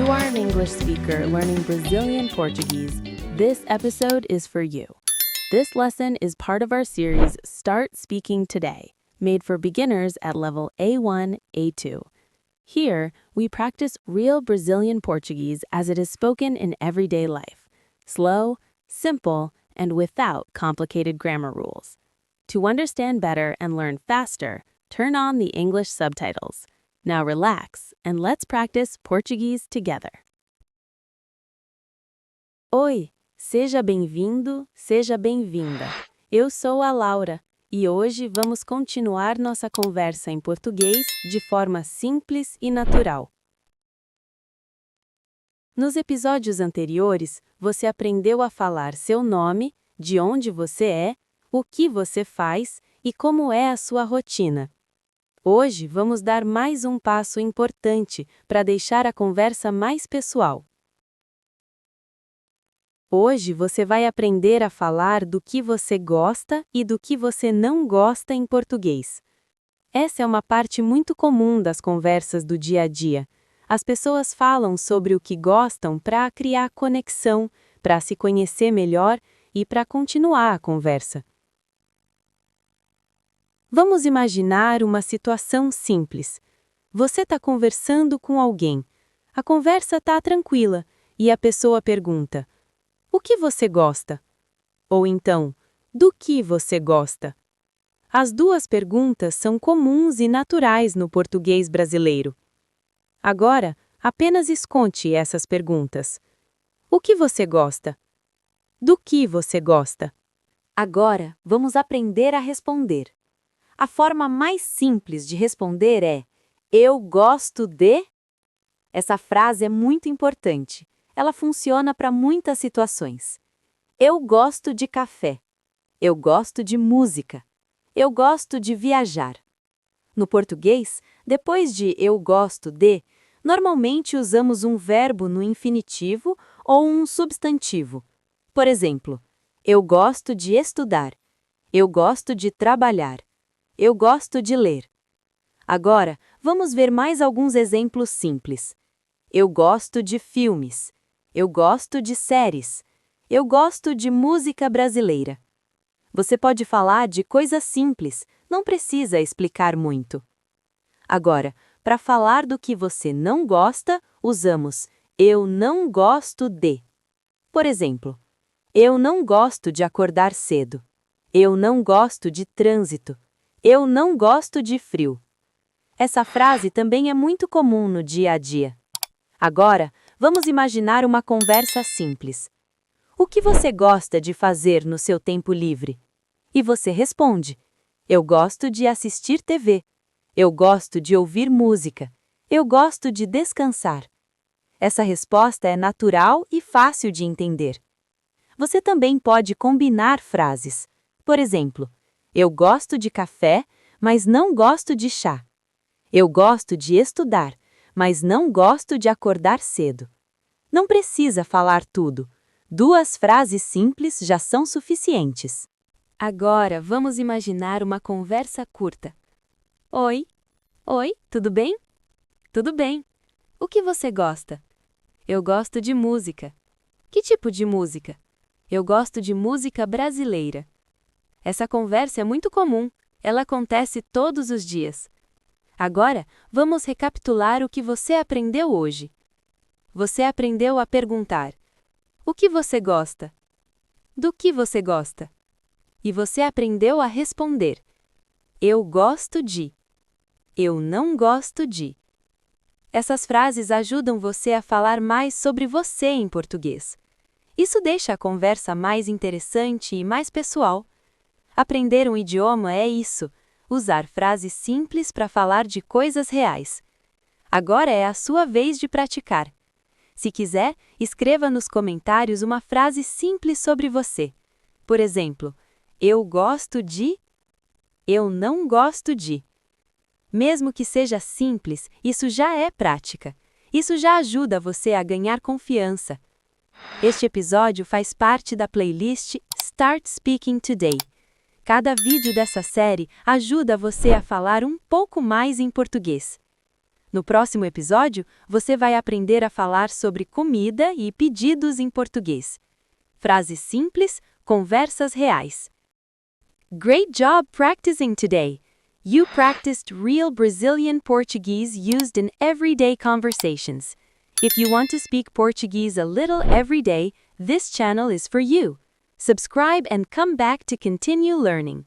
you are an English speaker learning Brazilian Portuguese, this episode is for you. This lesson is part of our series Start Speaking Today, made for beginners at level A1, A2. Here, we practice real Brazilian Portuguese as it is spoken in everyday life. Slow, simple, and without complicated grammar rules. To understand better and learn faster, turn on the English subtitles. Now relax and let's practice Portuguese together. Oi, seja bem-vindo, seja bem-vinda. Eu sou a Laura e hoje vamos continuar nossa conversa em português de forma simples e natural. Nos episódios anteriores, você aprendeu a falar seu nome, de onde você é, o que você faz e como é a sua rotina. Hoje vamos dar mais um passo importante para deixar a conversa mais pessoal. Hoje você vai aprender a falar do que você gosta e do que você não gosta em português. Essa é uma parte muito comum das conversas do dia a dia. As pessoas falam sobre o que gostam para criar conexão, para se conhecer melhor e para continuar a conversa. Vamos imaginar uma situação simples. Você está conversando com alguém. A conversa está tranquila e a pessoa pergunta: o que você gosta? Ou então, do que você gosta? As duas perguntas são comuns e naturais no português brasileiro. Agora, apenas escute essas perguntas. O que você gosta? Do que você gosta? Agora, vamos aprender a responder. A forma mais simples de responder é: eu gosto de... Essa frase é muito importante. Ela funciona para muitas situações. Eu gosto de café. Eu gosto de música. Eu gosto de viajar. No português, depois de eu gosto de, normalmente usamos um verbo no infinitivo ou um substantivo. Por exemplo, eu gosto de estudar. Eu gosto de trabalhar. Eu gosto de ler. Agora, vamos ver mais alguns exemplos simples. Eu gosto de filmes. Eu gosto de séries. Eu gosto de música brasileira. Você pode falar de coisas simples, não precisa explicar muito. Agora, para falar do que você não gosta, usamos eu não gosto de. Por exemplo, eu não gosto de acordar cedo. Eu não gosto de trânsito. Eu não gosto de frio. Essa frase também é muito comum no dia a dia. Agora, vamos imaginar uma conversa simples. O que você gosta de fazer no seu tempo livre? E você responde: eu gosto de assistir TV. Eu gosto de ouvir música. Eu gosto de descansar. Essa resposta é natural e fácil de entender. Você também pode combinar frases. Por exemplo, eu gosto de café, mas não gosto de chá. Eu gosto de estudar, mas não gosto de acordar cedo. Não precisa falar tudo. 2 frases simples já são suficientes. Agora, vamos imaginar uma conversa curta. Oi. Oi, tudo bem? Tudo bem. O que você gosta? Eu gosto de música. Que tipo de música? Eu gosto de música brasileira. Essa conversa é muito comum. Ela acontece todos os dias. Agora, vamos recapitular o que você aprendeu hoje. Você aprendeu a perguntar: o que você gosta? Do que você gosta? E você aprendeu a responder: eu gosto de. Eu não gosto de. Essas frases ajudam você a falar mais sobre você em português. Isso deixa a conversa mais interessante e mais pessoal. Aprender um idioma é isso, usar frases simples para falar de coisas reais. Agora é a sua vez de praticar. Se quiser, escreva nos comentários uma frase simples sobre você. Por exemplo, eu gosto de... Eu não gosto de. Mesmo que seja simples, isso já é prática. Isso já ajuda você a ganhar confiança. Este episódio faz parte da playlist Start Speaking Today. Cada vídeo dessa série ajuda você a falar um pouco mais em português. No próximo episódio, você vai aprender a falar sobre comida e pedidos em português. Frases simples, conversas reais. Great job practicing today! You practiced real Brazilian Portuguese used in everyday conversations. If you want to speak Portuguese a little every day, this channel is for you. Subscribe and come back to continue learning.